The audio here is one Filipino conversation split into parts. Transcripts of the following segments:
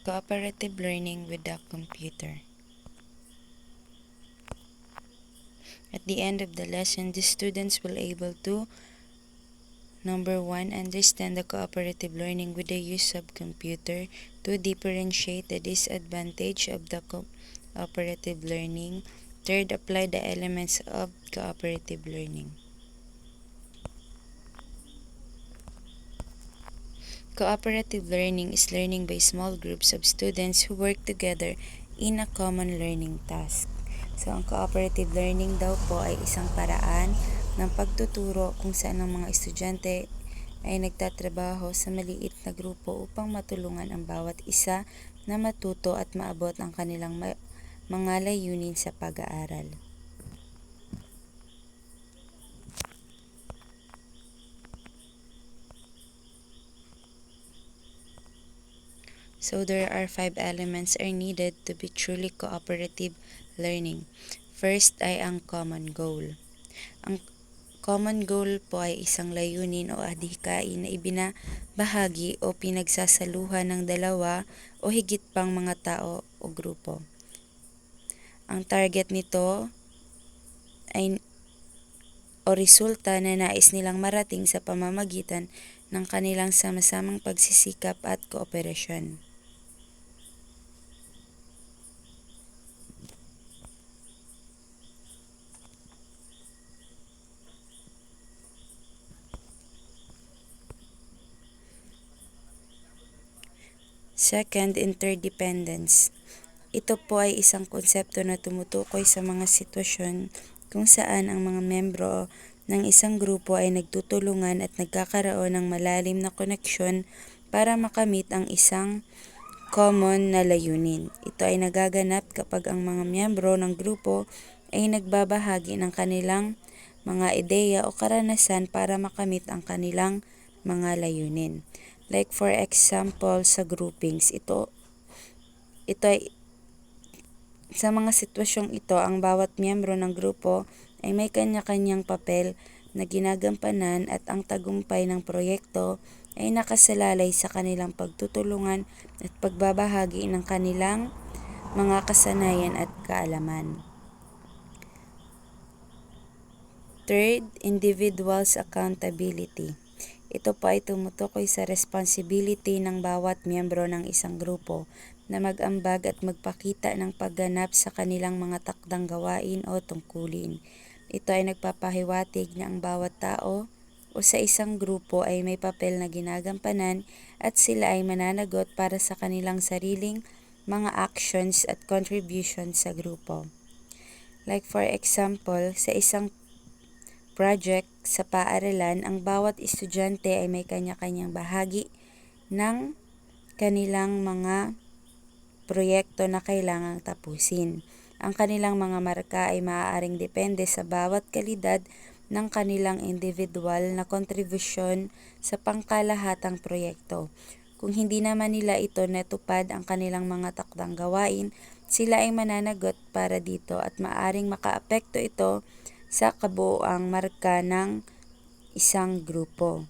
Cooperative learning with the computer. At the end of the lesson, the students will able to number 1, understand the cooperative learning with the use of computer. 2, differentiate the disadvantage of the cooperative learning. 3, apply the elements of cooperative learning. Cooperative learning is learning by small groups of students who work together in a common learning task. So, ang cooperative learning daw po ay isang paraan ng pagtuturo kung saan ang mga estudyante ay nagtatrabaho sa maliit na grupo upang matulungan ang bawat isa na matuto at maabot ang kanilang mga layunin sa pag-aaral. So there are 5 elements are needed to be truly cooperative learning. First ay ang common goal. Ang common goal po ay isang layunin o adhikain na ibinabahagi o pinagsasaluhan ng dalawa o higit pang mga tao o grupo. Ang target nito ay o resulta na nais nilang marating sa pamamagitan ng kanilang sama-samang pagsisikap at kooperasyon. Second, interdependence. Ito po ay isang konsepto na tumutukoy sa mga sitwasyon kung saan ang mga membro ng isang grupo ay nagtutulungan at nagkakaroon ng malalim na koneksyon para makamit ang isang common na layunin. Ito ay nagaganap kapag ang mga miyembro ng grupo ay nagbabahagi ng kanilang mga ideya o karanasan para makamit ang kanilang mga layunin. Like for example, sa groupings, ito ay sa mga sitwasyong ito, ang bawat miyembro ng grupo ay may kanya-kanyang papel na ginagampanan at ang tagumpay ng proyekto ay nakasalalay sa kanilang pagtutulungan at pagbabahagi ng kanilang mga kasanayan at kaalaman. Third, individual's accountability. Ito pa ay tumutukoy sa responsibility ng bawat miyembro ng isang grupo na mag-ambag at magpakita ng pagganap sa kanilang mga takdang gawain o tungkulin. Ito ay nagpapahiwatig na ang bawat tao o sa isang grupo ay may papel na ginagampanan at sila ay mananagot para sa kanilang sariling mga actions at contributions sa grupo. Like for example, sa isang project sa paaralan, ang bawat estudyante ay may kanya-kanyang bahagi ng kanilang mga proyekto na kailangang tapusin. Ang kanilang mga marka ay maaaring depende sa bawat kalidad ng kanilang individual na kontribusyon sa pangkalahatang proyekto. Kung hindi naman nila ito natupad ang kanilang mga takdang gawain, sila ay mananagot para dito at maaaring makaapekto ito sa kabuuang marka ng isang grupo.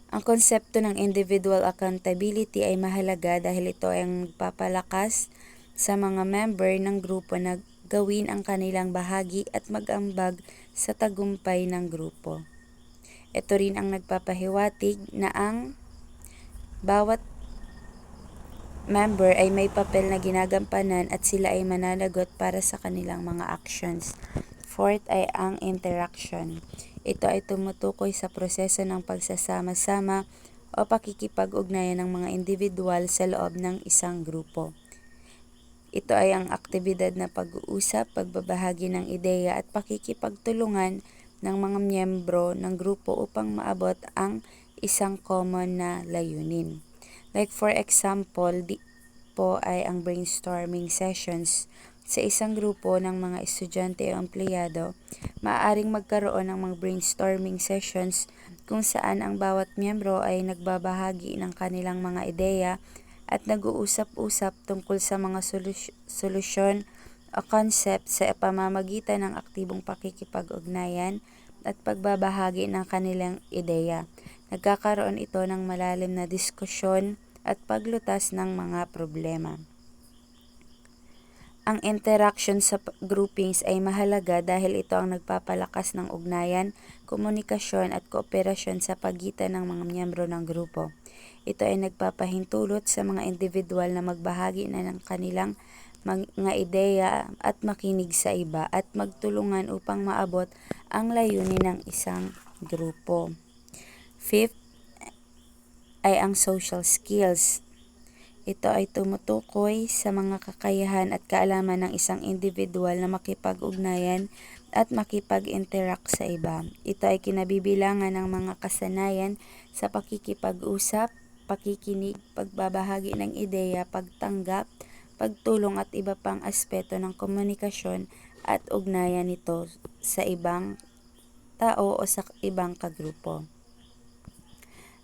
Ang konsepto ng individual accountability ay mahalaga dahil ito ay magpapalakas sa mga member ng grupo na gawin ang kanilang bahagi at mag-ambag sa tagumpay ng grupo. Ito rin ang nagpapahiwatig na ang bawat member ay may papel na ginagampanan at sila ay mananagot para sa kanilang mga actions. Fourth ay ang interaction. Ito ay tumutukoy sa proseso ng pagsasama-sama o pakikipag-ugnayan ng mga individual sa loob ng isang grupo. Ito ay ang aktibidad na pag-uusap, pagbabahagi ng ideya at pakikipagtulungan ng mga miyembro ng grupo upang maabot ang isang common na layunin. Like for example, po ay ang brainstorming sessions sa isang grupo ng mga estudyante o empleyado. Maaaring magkaroon ng mga brainstorming sessions kung saan ang bawat miyembro ay nagbabahagi ng kanilang mga ideya at nag-uusap-usap tungkol sa mga solusyon o concept sa pamamagitan ng aktibong pakikipag-ugnayan at pagbabahagi ng kanilang ideya. Nagkakaroon ito ng malalim na diskusyon at paglutas ng mga problema. Ang interaction sa groupings ay mahalaga dahil ito ang nagpapalakas ng ugnayan, komunikasyon at kooperasyon sa pagitan ng mga miyembro ng grupo. Ito ay nagpapahintulot sa mga individual na magbahagi na ng kanilang mga ideya at makinig sa iba at magtulungan upang maabot ang layunin ng isang grupo. Fifth ay ang social skills. Ito ay tumutukoy sa mga kakayahan at kaalaman ng isang individual na makipag-ugnayan at makipag-interact sa iba. Ito ay kinabibilangan ng mga kasanayan sa pakikipag-usap, pakikinig, pagbabahagi ng ideya, pagtanggap, pagtulong at iba pang aspeto ng komunikasyon at ugnayan nito sa ibang tao o sa ibang kagrupo.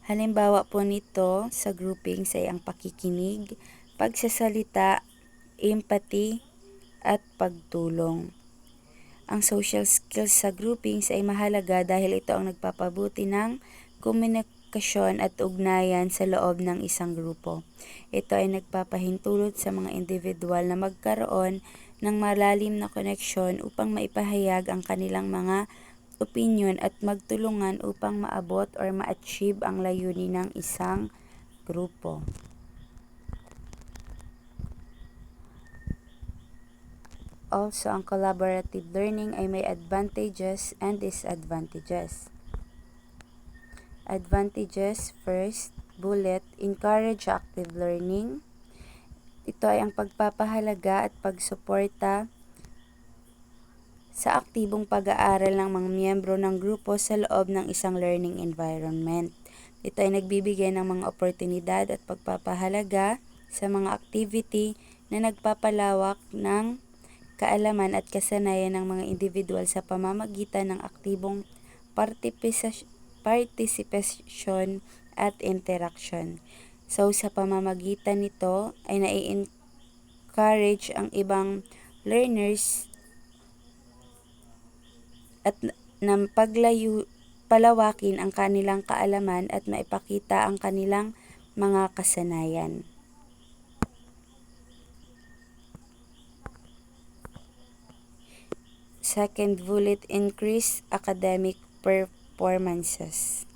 Halimbawa po nito sa groupings ay ang pakikinig, pagsasalita, empathy, at pagtulong. Ang social skills sa groupings ay mahalaga dahil ito ang nagpapabuti ng komunikasyon at ugnayan sa loob ng isang grupo. Ito ay nagpapahintulot sa mga individual na magkaroon ng malalim na koneksyon upang maipahayag ang kanilang mga opinion at magtulungan upang maabot or ma-achieve ang layunin ng isang grupo. Also, ang collaborative learning ay may advantages and disadvantages. Advantages, first bullet, encourage active learning. Ito ay ang pagpapahalaga at pagsuporta sa aktibong pag-aaral ng mga miyembro ng grupo sa loob ng isang learning environment. Ito ay nagbibigay ng mga oportunidad at pagpapahalaga sa mga activity na nagpapalawak ng kaalaman at kasanayan ng mga individual sa pamamagitan ng aktibong participation at interaction. So, sa pamamagitan nito ay nai-encourage ang ibang learners at palawakin ang kanilang kaalaman at maipakita ang kanilang mga kasanayan. Second bullet, increase academic performances.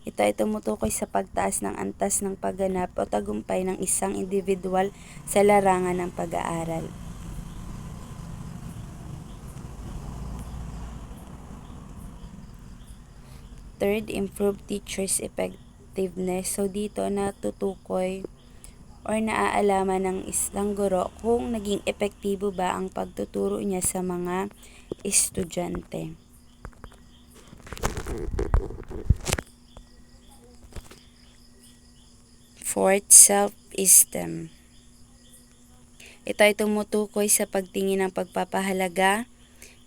Ito ay tumutukoy sa pagtaas ng antas ng pagganap o tagumpay ng isang individual sa larangan ng pag-aaral. Third, improve teachers' effectiveness. So, dito natutukoy or naaalaman ng isang guro kung naging epektibo ba ang pagtuturo niya sa mga estudyante. Fourth, self-esteem. Ito ay tumutukoy sa pagtingin ng pagpapahalaga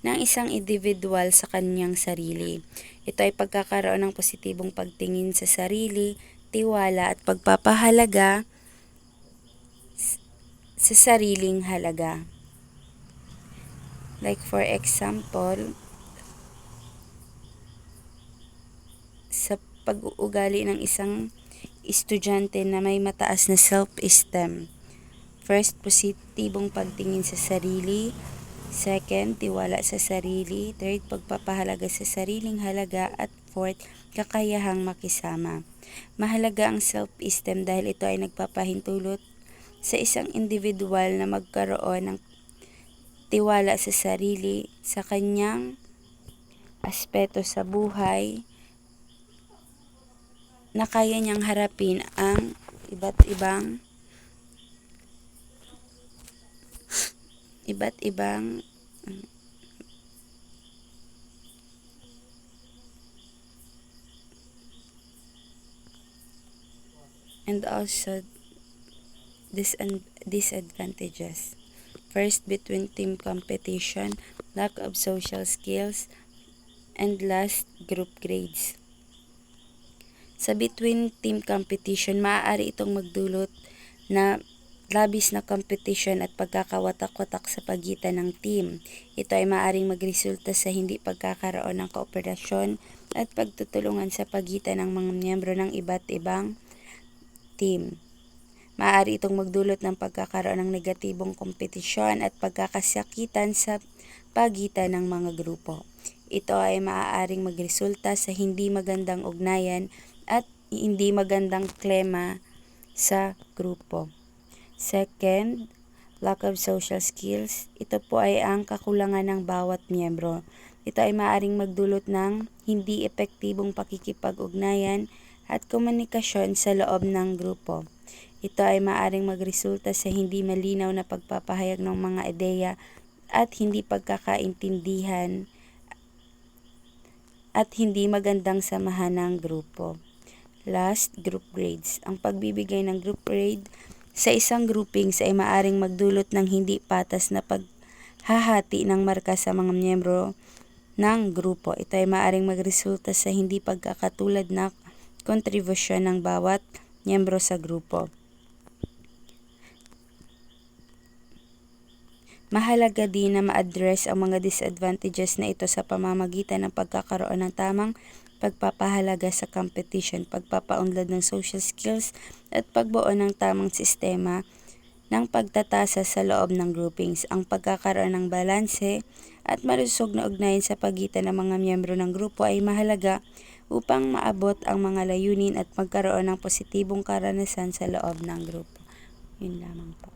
ng isang individual sa kanyang sarili. Ito ay pagkakaroon ng positibong pagtingin sa sarili, tiwala at pagpapahalaga sa sariling halaga. Like for example, sa pag-uugali ng isang estudyante na may mataas na self-esteem. First, positibong pagtingin sa sarili. Second, tiwala sa sarili. Third, pagpapahalaga sa sariling halaga. At fourth, kakayahang makisama. Mahalaga ang self-esteem dahil ito ay nagpapahintulot sa isang individual na magkaroon ng tiwala sa sarili, sa kanyang aspeto sa buhay, na kaya niyang harapin ang iba't ibang and also disadvantages. First, between team competition, lack of social skills, and last, group grades. Sa between team competition, maaari itong magdulot na labis na competition at pagkakawatak-watak sa pagitan ng team. Ito ay maaaring magresulta sa hindi pagkakaroon ng kooperasyon at pagtutulungan sa pagitan ng mga miyembro ng iba't ibang team. Maaari itong magdulot ng pagkakaroon ng negatibong kompetisyon at pagkakasakitan sa pagitan ng mga grupo. Ito ay maaaring magresulta sa hindi magandang ugnayan at hindi magandang klima sa grupo. Second, lack of social skills. Ito po ay ang kakulangan ng bawat miyembro. Ito ay maaaring magdulot ng hindi epektibong pakikipag-ugnayan at komunikasyon sa loob ng grupo. Ito ay maaaring magresulta sa hindi malinaw na pagpapahayag ng mga ideya at hindi pagkakaintindihan at hindi magandang samahan ng grupo. Last, group grades. Ang pagbibigay ng group grade sa isang groupings ay maaaring magdulot ng hindi patas na paghahati ng marka sa mga miyembro ng grupo. Ito ay maaaring magresulta sa hindi pagkakatulad na kontribusyon ng bawat miyembro sa grupo. Mahalaga din na ma-address ang mga disadvantages na ito sa pamamagitan ng pagkakaroon ng tamang pagpapahalaga sa competition, pagpapaunlad ng social skills at pagbuo ng tamang sistema ng pagtatasa sa loob ng groupings. Ang pagkakaroon ng balanse at malusog na ugnayan sa pagitan ng mga miyembro ng grupo ay mahalaga upang maabot ang mga layunin at magkaroon ng positibong karanasan sa loob ng grupo. Yun lamang po.